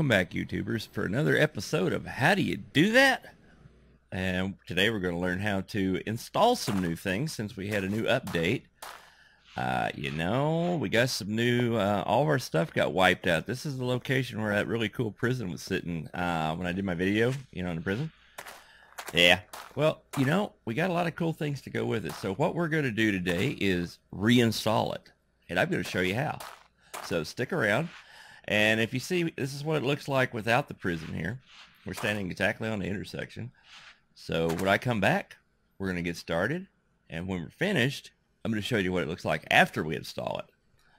welcome back, YouTubers, for another episode of How Do You Do That? And today we're going to learn how to install some new things since we had a new update. We got some new, all of our stuff got wiped out. This is the location where that really cool prison was sitting when I did my video, in the prison. Yeah, well, we got a lot of cool things to go with it. So what we're going to do today is reinstall it. And I'm going to show you how. So stick around. And if you see, this is what it looks like without the prison here. We're standing exactly on the intersection. So when I come back, we're going to get started. And when we're finished, I'm going to show you what it looks like after we install it.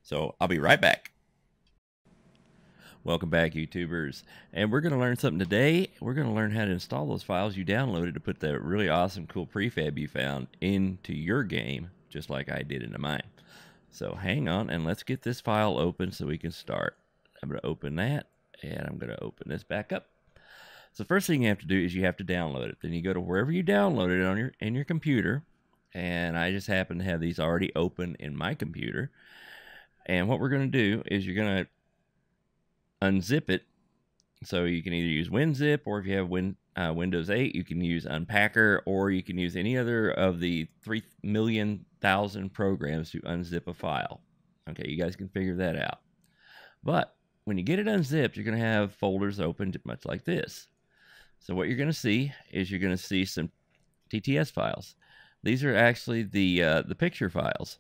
So I'll be right back. Welcome back, YouTubers. And we're going to learn something today. We're going to learn how to install those files you downloaded to put that really awesome, cool prefab you found into your game, just like I did into mine. So hang on and let's get this file open so we can start. I'm going to open that, and I'm going to open this back up. So the first thing you have to do is you have to download it. Then you go to wherever you downloaded it on your computer, and I just happen to have these already open in my computer. And what we're going to do is you're going to unzip it. So you can either use WinZip, or if you have Windows 8, you can use Unpacker, or you can use any other of the 3,000,000 programs to unzip a file. Okay, you guys can figure that out. But when you get it unzipped, you're going to have folders open much like this. So what you're going to see is you're going to see some TTS files. These are actually the picture files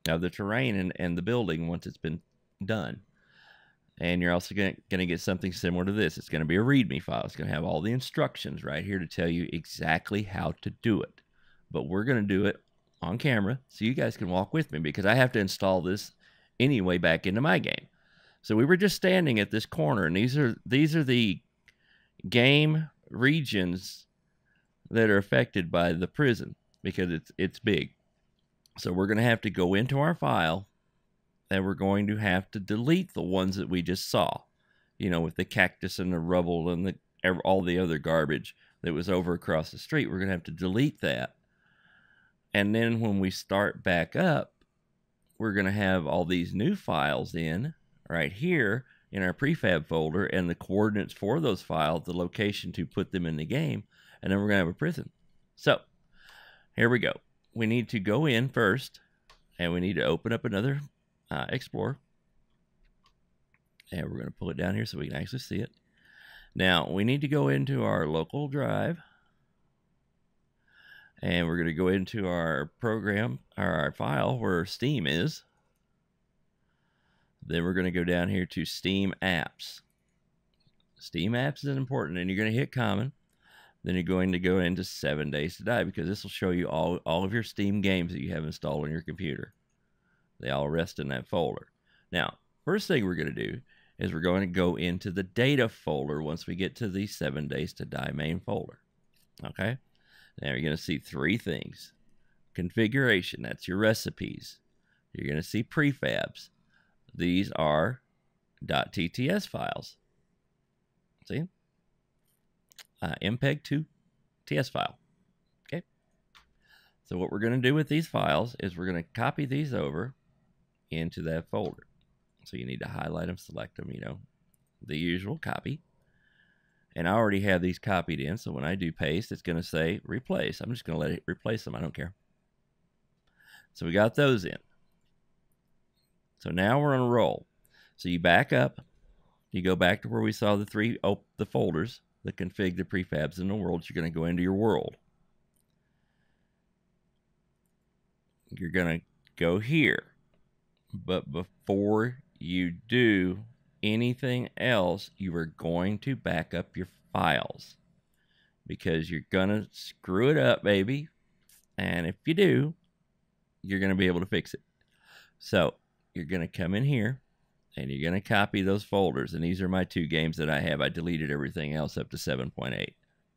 of the terrain and the building once it's been done. And you're also going to get something similar to this. It's going to be a README file. It's going to have all the instructions right here to tell you exactly how to do it. But we're going to do it on camera so you guys can walk with me, because I have to install this anyway back into my game. So we were just standing at this corner, and these are the game regions that are affected by the prison because it's big. So we're going to have to go into our file, and we're going to have to delete the ones that we just saw, with the cactus and the rubble and all the other garbage that was over across the street. We're going to have to delete that. And then when we start back up, we're going to have all these new files in right here in our prefab folder, and the coordinates for those files, the location to put them in the game, and then we're going to have a prison. So here we go. We need to go in first, and we need to open up another Explorer, and we're going to pull it down here so we can actually see it. Now we need to go into our local drive, and we're going to go into our program, or our file where Steam is. Then we're going to go down here to Steam Apps. Steam Apps is important, and you're going to hit Common. Then you're going to go into 7 Days to Die, because this will show you all of your Steam games that you have installed on your computer. They all rest in that folder. Now, first thing we're going to do is we're going to go into the data folder once we get to the 7 Days to Die main folder. Okay? Now you're going to see three things. Configuration, that's your recipes. You're going to see prefabs. These are .tts files. See? MPEG-2 TS file. Okay? So what we're going to do with these files is we're going to copy these over into that folder. So you need to highlight them, select them, the usual copy. And I already have these copied in, so when I do paste, it's going to say replace. I'm just going to let it replace them. I don't care. So we got those in. So now we're on a roll. So you back up, you go back to where we saw the folders, the config, the prefabs, and the worlds. You're going to go into your world. You're going to go here. But before you do anything else, you are going to back up your files, because you're going to screw it up, baby. And if you do, you're going to be able to fix it. So you're going to come in here, and you're going to copy those folders. And these are my two games that I have. I deleted everything else up to 7.8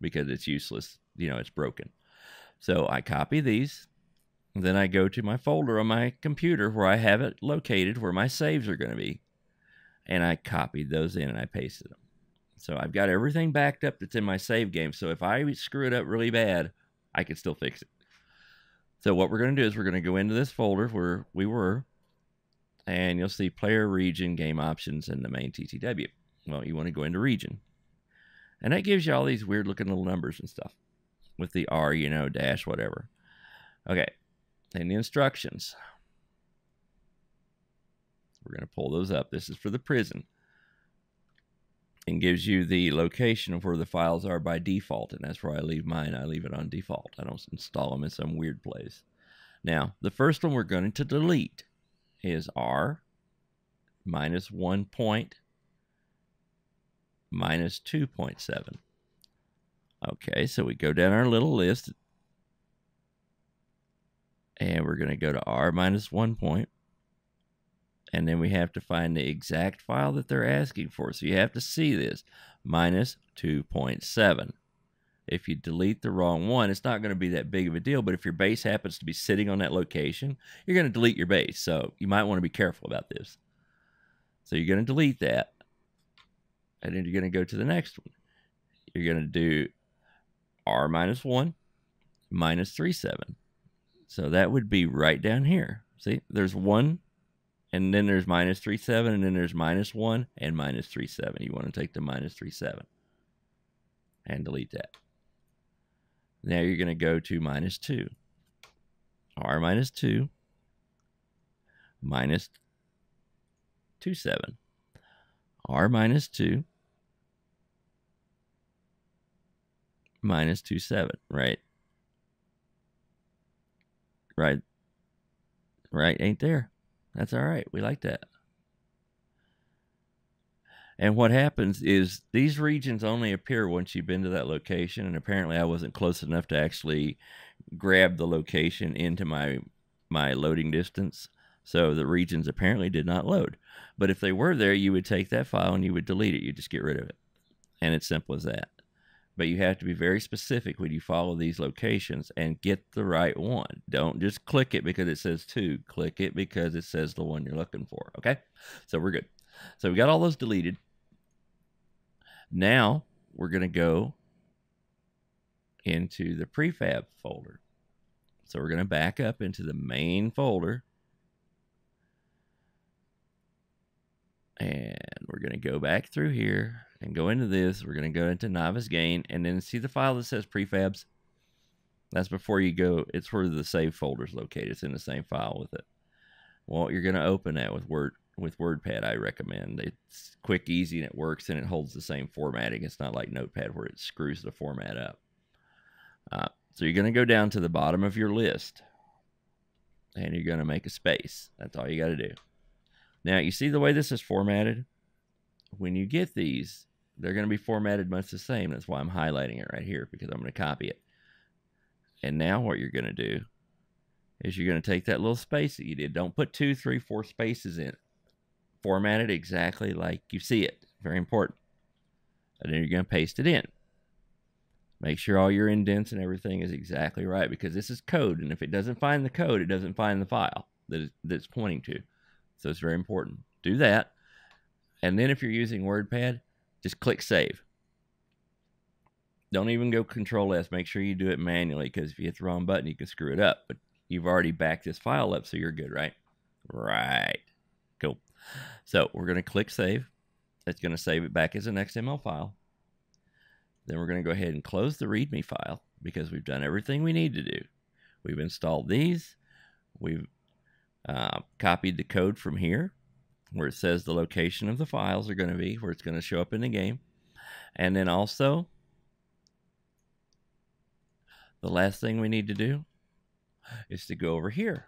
because it's useless. It's broken. So I copy these. Then I go to my folder on my computer where I have it located, where my saves are going to be. And I copied those in and I pasted them. So I've got everything backed up that's in my save game. So if I screw it up really bad, I can still fix it. So what we're going to do is we're going to go into this folder where we were, and you'll see player, region, game options, and the main TTW. Well, you want to go into region. And that gives you all these weird looking little numbers and stuff with the R, you know, dash, whatever. Okay. And the instructions. We're going to pull those up. This is for the prison. And gives you the location of where the files are by default. And that's where I leave mine. I leave it on default. I don't install them in some weird place. Now, the first one we're going to delete is R minus 1 point minus 2.7. Okay, so we go down our little list. And we're going to go to R minus 1 point. And then we have to find the exact file that they're asking for. So you have to see this, minus 2.7. If you delete the wrong one, it's not going to be that big of a deal. But if your base happens to be sitting on that location, you're going to delete your base. So you might want to be careful about this. So you're going to delete that. And then you're going to go to the next one. You're going to do R minus 1 minus 3.7. So that would be right down here. See, there's 1. And then there's minus 3.7, and then there's minus 1 and minus 3.7. You want to take the minus 3.7 and delete that. Now you're going to go to minus 2. R minus 2 minus 2.7. R minus 2 minus 2.7. Right? Right ain't there. That's all right. We like that. And what happens is these regions only appear once you've been to that location. And apparently I wasn't close enough to actually grab the location into my loading distance. So the regions apparently did not load. But if they were there, you would take that file and you would delete it. You just get rid of it. And it's simple as that. But you have to be very specific when you follow these locations and get the right one. Don't just click it because it says 2. Click it because it says the one you're looking for. Okay? So we're good. So we got all those deleted. Now we're going to go into the prefab folder. So we're going to back up into the main folder. And we're going to go back through here and go into this. We're going to go into Novice Gain and then see the file that says prefabs. That's before you go. It's where the save folder is located. It's in the same file with it. Well, you're going to open that with WordPad, I recommend. It's quick, easy, and it works, and it holds the same formatting. It's not like Notepad where it screws the format up. So you're going to go down to the bottom of your list, and you're going to make a space. That's all you got to do. Now, you see the way this is formatted? When you get these, they're going to be formatted much the same. That's why I'm highlighting it right here, because I'm going to copy it. And now what you're going to do is you're going to take that little space that you did. Don't put 2, 3, 4 spaces in it. Format it exactly like you see it. Very important. And then you're going to paste it in. Make sure all your indents and everything is exactly right, because this is code. And if it doesn't find the code, it doesn't find the file that it's pointing to. So it's very important. Do that. And then if you're using WordPad, just click Save. Don't even go Control S. Make sure you do it manually, because if you hit the wrong button, you can screw it up. But you've already backed this file up, so you're good, right? Right. Cool. So we're going to click Save. It's going to save it back as an XML file. Then we're going to go ahead and close the README file, because we've done everything we need to do. We've installed these. We've copied the code from here, where it says the location of the files are going to be, where it's going to show up in the game. And then also, the last thing we need to do is to go over here.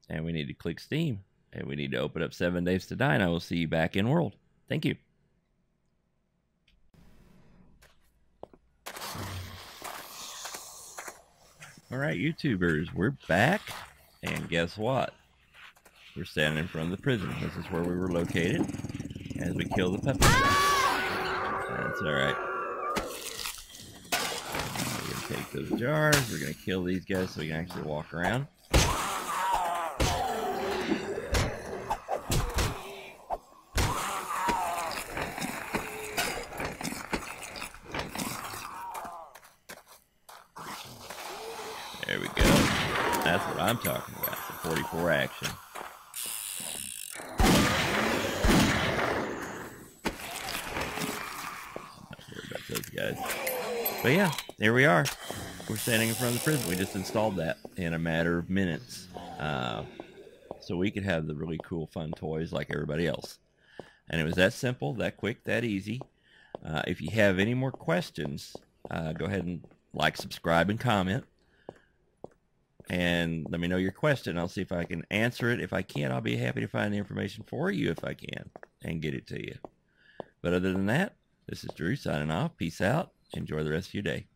And we need to click Steam. And we need to open up 7 Days to Die, and I will see you back in World. Thank you. All right, YouTubers, we're back. And guess what? We're standing in front of the prison. This is where we were located as we kill the puppet. That's all right. We're going to take those jars. We're going to kill these guys so we can actually walk around. There we go. That's what I'm talking about. The 44 action. does. But yeah, here we are. We're standing in front of the prison. We just installed that in a matter of minutes. So we could have the really cool, fun toys like everybody else. And it was that simple, that quick, that easy. If you have any more questions, go ahead and like, subscribe, and comment. And let me know your question. I'll see if I can answer it. If I can't, I'll be happy to find the information for you if I can and get it to you. But other than that, this is Drew signing off. Peace out. Enjoy the rest of your day.